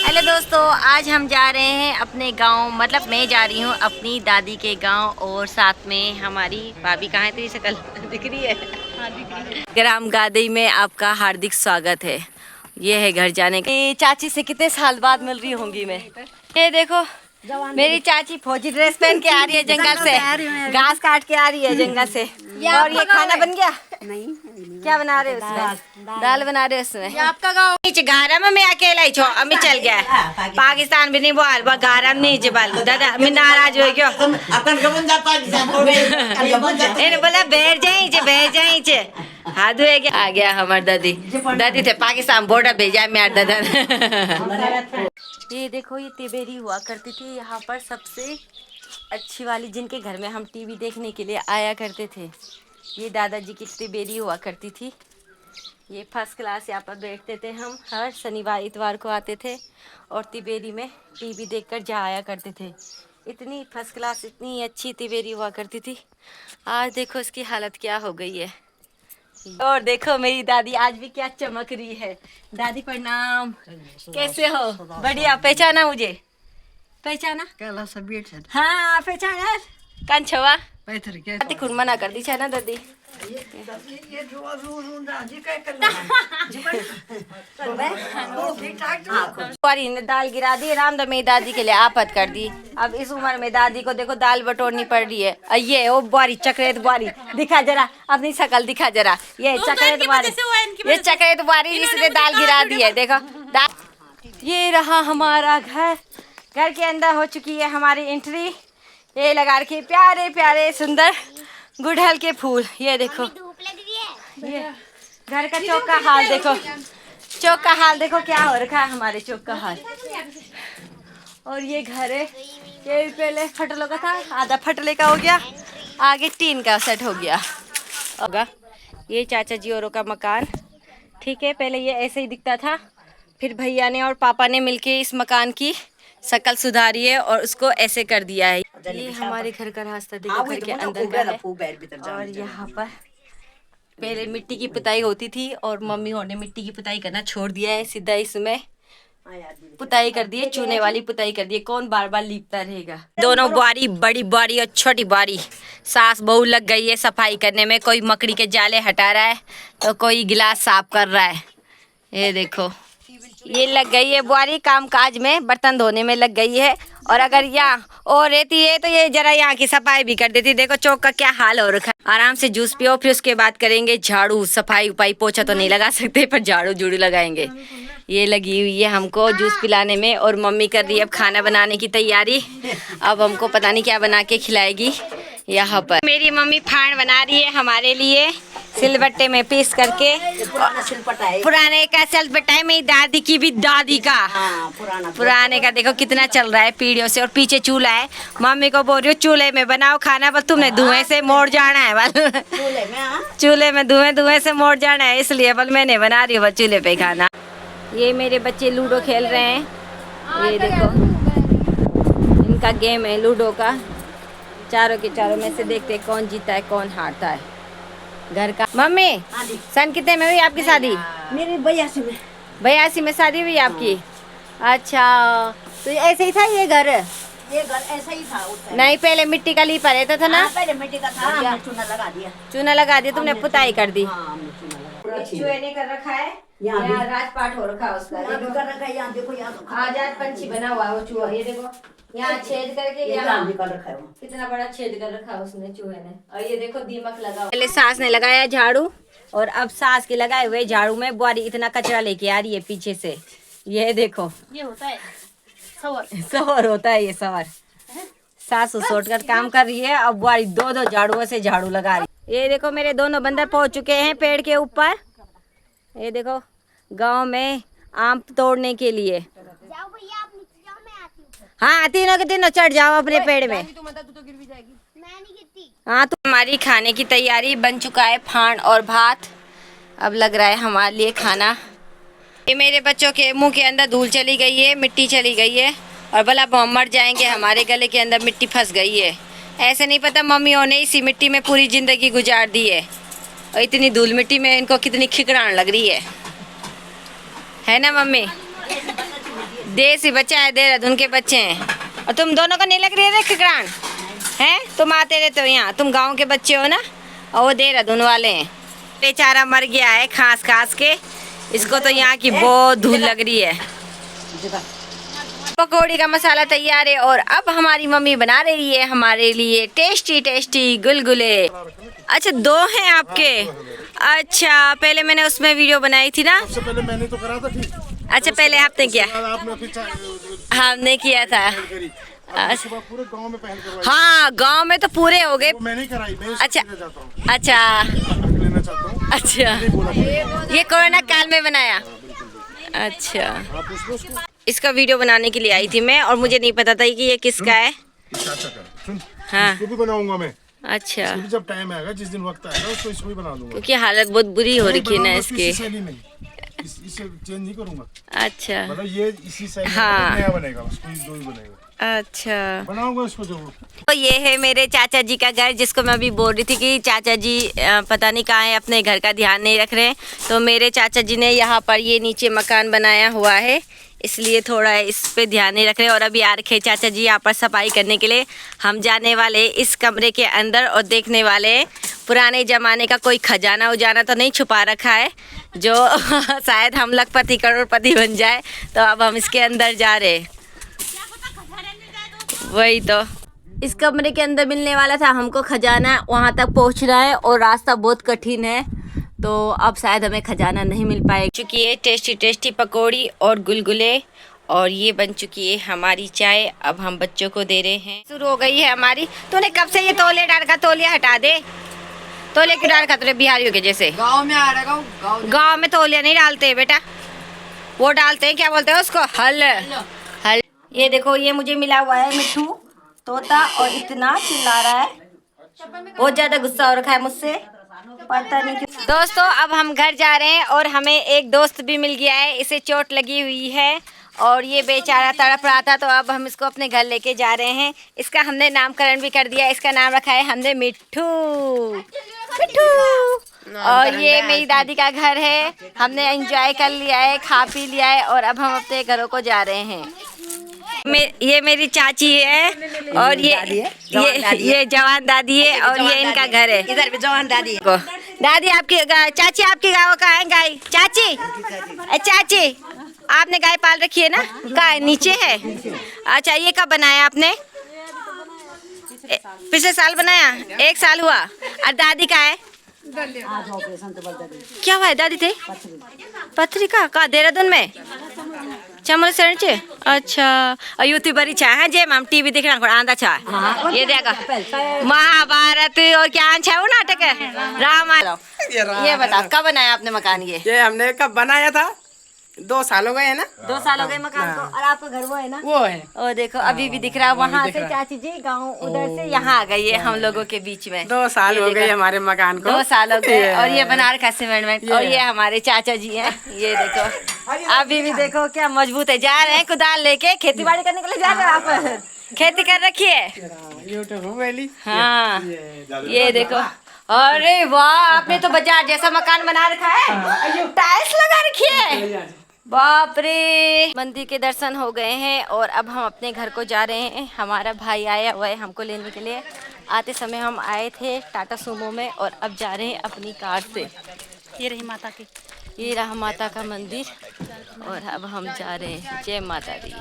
Hello दोस्तों, आज हम जा रहे हैं अपने गांव, मतलब मैं जा रही हूं अपनी दादी के गांव और साथ में हमारी भाभी। कहाँ है तेरी शक्ल? दिख रही है? हाँ दिख रही है। ग्राम गादी में आपका हार्दिक स्वागत है। ये है घर जाने की। चाची से कितने साल बाद मिल रही होंगी मैं। ये देखो मेरी चाची फौजी ड्रेस पहन के आ रही है जंगल से, घास काट के आ रही है जंगल से। और ये खाना बन गया? नहीं। क्या बना रहे हो उसमें? दाल बना रहे हो उसमें। आपका गाँव नीचे गारम में अकेला ही छो, अम्मी चल गया पाकिस्तान भी नहीं बोल गारम नीचे बाल दादा मैं नाराज हो गयो। इन्हें बोला बैठ जाइए हाथ धोए गया। आ गया हमार दादी थे पाकिस्तान बॉर्डर भेजा मेरे दादा। ये देखो ये तिबेरी हुआ करती थी यहाँ पर, सबसे अच्छी वाली, जिनके घर में हम टीवी देखने के लिए आया करते थे। ये दादाजी की तिबेरी हुआ करती थी। ये फर्स्ट क्लास यहाँ पर बैठते थे हम, हर शनिवार इतवार को आते थे और तिबेरी में टीवी देखकर जाया करते थे। इतनी फर्स्ट क्लास, इतनी अच्छी तिबेरी हुआ करती थी। आज देखो इसकी हालत क्या हो गई है। और देखो मेरी दादी आज भी क्या चमक रही है। दादी प्रणाम, कैसे हो? बढ़िया। पहचाना मुझे? पहचाना? हाँ पहचाना। कौन छवा? मना कर दी छा ना दादी। बुआरी ने दाल गिरा दी, रामदा मेरी दादी के लिए आफत कर दी। अब इस उम्र में दादी को देखो दाल बटोरनी पड़ रही है। ये वो बुआरी, चक्रेत बुआरी, दिखा जरा अपनी शकल दिखा जरा। ये चक्रेत बुआरी, ये चक्रेत बुआरी जिसने दाल गिरा दी है। देखो दाल। ये रहा हमारा घर। घर के अंदर हो चुकी है हमारी एंट्री। ये लगा रखे प्यारे प्यारे सुंदर गुड़हल के फूल। ये देखो ये घर का चौक का हाल देखो, चौक का हाल देखो क्या हो रखा है हमारे चौक का हाल। और ये घर है, ये पहले फटलों का था, आधा फटले का हो गया, आगे टीन का सेट हो गया होगा। ये चाचा जी औरों का मकान, ठीक है। पहले ये ऐसे ही दिखता था, फिर भैया ने और पापा ने मिलके इस मकान की शक्ल सुधारी है और उसको ऐसे कर दिया है। ये हमारे घर का रास्ता देखो, घर के अंदर का है। और यहाँ पर पहले मिट्टी की पुताई होती थी और मम्मी ने मिट्टी की पुताई करना छोड़ दिया है, सीधा इसमें पुताई कर दी है, चूने वाली पुताई कर दी है। कौन बार बार लीपता रहेगा। दोनों बुआरी, बड़ी बुआरी और छोटी बुआरी, सास बहू लग गई है सफाई करने में। कोई मकड़ी के जाले हटा रहा है तो कोई गिलास साफ कर रहा है। ये देखो ये लग गई है बुआरी काम काज में, बर्तन धोने में लग गई है। और अगर यहाँ और रहती है तो ये जरा यहाँ की सफाई भी कर देती। देखो चौक का क्या हाल हो रखा है। आराम से जूस पियो, फिर उसके बाद करेंगे झाड़ू सफाई उपाई। पोछा तो नहीं लगा सकते पर झाड़ू जूड़ू लगाएंगे। ये लगी हुई है हमको जूस पिलाने में और मम्मी कर रही है अब खाना बनाने की तैयारी। अब हमको पता नहीं क्या बना के खिलाएगी। यहाँ पर मेरी मम्मी फाड़ बना रही है हमारे लिए, सिलबट्टे में पीस करके। पुराने का सिलबट्टा है, मेरी दादी की भी दादी का। पुराने का देखो कितना चल रहा है पीढ़ियों से। और पीछे चूल्हा है, मम्मी को बोल रही हूँ चूल्हे में बनाओ खाना, पर तुमने धुएं से मोड़ जाना है बल। चूल्हे में धुएं से मोड़ जाना है, इसलिए बल मैंने बना रही हूँ चूल्हे पे खाना। ये मेरे बच्चे लूडो खेल रहे हैं। ये देखो इनका गेम है लूडो का। चारों के चारों में से देखते कौन जीता है कौन हारता है। घर का मम्मी सन कितने में हुई आपकी शादी? मेरी 82 में। 82 में शादी हुई आपकी? अच्छा, तो ऐसे ही था ये घर? ये घर ऐसा ही था उस टाइम। नहीं पहले मिट्टी का लीपा रहता था ना? पहले मिट्टी का था, हमने चूना लगा दिया। चूना लगा दिया तुमने, पुताई कर दी। चूहे ने कर रखा है, यहाँ राजपाट हो रखा है उसका। कर रखा है, यहाँ देखो, यहाँ तो आजाद पंछी बना हुआ है वो चूहा। ये देखो यहाँ छेद करके यहाँ भी कर रखा है, कितना बड़ा छेद कर रखा है उसने चूहे ने। और ये देखो दीमक लगा। पहले सास ने लगाया झाड़ू और अब सास के लगाए हुए झाड़ू में बुआरी इतना कचरा लेके आ रही है पीछे से। ये देखो ये होता है सवर। सवर होता है ये सवर। सास सोट कर काम कर रही है, अब बुआरी दो दो झाड़ुओं से झाड़ू लगा रही। ये देखो मेरे दोनों बंदर पहुंच चुके हैं पेड़ के ऊपर। ये देखो गांव में आम तोड़ने के लिए। जाओ भैया आप नीचे जाओ, मैं आती हूँ। हाँ तीनों के तीनों चढ़ जाओ अपने पेड़ में। तू तो गिर भी जाएगी। मैं नहीं गिरती। हाँ तो हमारी खाने की तैयारी बन चुका है, फांड और भात। अब लग रहा है हमारे लिए खाना। ये मेरे बच्चों के मुंह के अंदर धूल चली गई है, मिट्टी चली गई है और भला हम मर जाएंगे, हमारे गले के अंदर मिट्टी फंस गई है। ऐसे नहीं पता मम्मियों ने इसी मिट्टी में पूरी ज़िंदगी गुजार दी है और इतनी धूल मिट्टी में इनको कितनी खिकड़ान लग रही है ना मम्मी? देसी बच्चा है, देहरादून के बच्चे हैं। और तुम दोनों को नहीं लग रही है खिकरान हैं? तुम आते रहते हो यहाँ, तुम गांव के बच्चे हो ना, और वो देहरादून वाले हैं। बेचारा मर गया है खांस खांस के, इसको तो यहाँ की बहुत धूल लग रही है। पकौड़ी का मसाला तैयार है और अब हमारी मम्मी बना रही है हमारे लिए टेस्टी टेस्टी गुलगुले। अच्छा, 2 हैं आपके? अच्छा, पहले मैंने उसमें वीडियो बनाई थी ना। सबसे पहले मैंने तो करा था, ठीक। अच्छा, पहले आपने किया? हमने किया था। सुबह पूरे गांव में पहल करवाई। हाँ, गांव में तो पूरे हो गए। मैंने कराई, मैं अच्छा अच्छा लेना चाहता हूँ। अच्छा, ये कोरोना काल में बनाया। अच्छा, इसका वीडियो बनाने के लिए आई थी मैं, और मुझे नहीं पता था कि ये किसका है। सुन, हाँ, इसको भी बनाऊंगा मैं। अच्छा, जब टाइम आएगा, जिस दिन वक्त आएगा, उसको इसको भी बना दूंगा। क्योंकि हालत बहुत बुरी हो रखी है ना इसके। इससे चेंज नहीं करूंगा। अच्छा, मतलब ये इसी साइड हाँ, नया बनेगा, उसको दो ही बनेगा। अच्छा, बनाऊंगा इसको जरूर। तो ये है मेरे चाचा जी का घर, जिसको मैं अभी बोल रही थी कि चाचा जी पता नहीं कहाँ है, अपने घर का ध्यान नहीं रख रहे हैं। तो मेरे चाचा जी ने यहाँ पर ये नीचे मकान बनाया हुआ है, इसलिए थोड़ा इस पे ध्यान नहीं रख रहे। और अभी आ रखे चाचा जी यहाँ पर सफाई करने के लिए। हम जाने वाले इस कमरे के अंदर और देखने वाले पुराने ज़माने का कोई खजाना उजाना तो नहीं छुपा रखा है, जो शायद हम लखपति करोड़पति बन जाए। तो अब हम इसके अंदर जा रहे हैं। वही तो, इस कमरे के अंदर मिलने वाला था हमको खजाना, वहाँ तक पहुँचना है और रास्ता बहुत कठिन है, तो अब शायद हमें खजाना नहीं मिल पाएगा। चुकी है टेस्टी टेस्टी पकौड़ी और गुलगुले, और ये बन चुकी है हमारी चाय। अब हम बच्चों को दे रहे हैं। शुरू हो गई है हमारी। तूने कब से ये तौलिया डाल का, तौलिया हटा दे। तौलिया क्यों डाल का? तुझे बिहारियों के जैसे गांव में आ रहा हूँ। गाँव में तौलिया नहीं डालते बेटा, वो डालते हैं, क्या बोलते हैं उसको, हल। हल। ये देखो, ये मुझे मिला हुआ है मिट्ठू तोता, और इतना चिल्ला रहा है, बहुत ज्यादा गुस्सा हो रखा है मुझसे, पता नहीं क्यों। दोस्तों, अब हम घर जा रहे हैं और हमें एक दोस्त भी मिल गया है, इसे चोट लगी हुई है और ये बेचारा तड़प रहा था, तो अब हम इसको अपने घर लेके जा रहे हैं। इसका हमने नामकरण भी कर दिया, इसका नाम रखा है हमने मिट्ठू। मिट्ठू। और ये मेरी दादी का घर है, हमने एंजॉय कर लिया है, खा पी लिया है, और अब हम अपने घरों को जा रहे हैं। ये मेरी चाची है, और ये जवान दादी है, और ये इनका घर है। इधर भी जवान दादी को दादी आपकी चाची आपकी गाँव कहाँ है? गाय चाची, चाची आपने गाय पाल रखी है ना? कहाँ है? नीचे है। अच्छा, ये कब बनाया आपने? पिछले साल बनाया, 1 साल हुआ। और दादी का है? क्या हुआ है दादी थे? पथरी का? कहाँ? देहरादून में चमल सर चे? अच्छा, अयुति बड़ी चाय है जे हम टीवी देख रहा आंधा चाय। ये देखा महाभारत और क्या छा वो नाटक है, रामायण। ये बताओ कब बनाया आपने मकान? ये हमने कब बनाया था? 2 साल हो गए है ना? 2 साल हो गए मकान को। और आपका घर वो है ना? वो है। और देखो अभी भी दिख रहा है, वहाँ से चाची जी गाँव उधर से यहाँ आ गई है हम लोगों के बीच में। 2 साल हो गए हमारे मकान को। 2 साल हो गए। और ये बना रखा सीमेंट में। और ये हमारे चाचा जी हैं, ये देखो अभी भी देखो क्या मजबूत है। जा रहे हैं कुदाल लेके, खेती बाड़ी करने के लिए जा रहे हैं। आप खेती कर रखी है? हाँ, ये देखो, अरे वाह, आपने तो बाजार जैसा मकान बना रखा है, टाइल्स लगा रखी है, बाप रे। मंदिर के दर्शन हो गए हैं और अब हम अपने घर को जा रहे हैं। हमारा भाई आया हुआ है हमको लेने के लिए। आते समय हम आए थे टाटा सुमो में, और अब जा रहे हैं अपनी कार से। ये रही माता की, ये रहा माता का मंदिर, और अब हम जा रहे हैं। जय माता दी।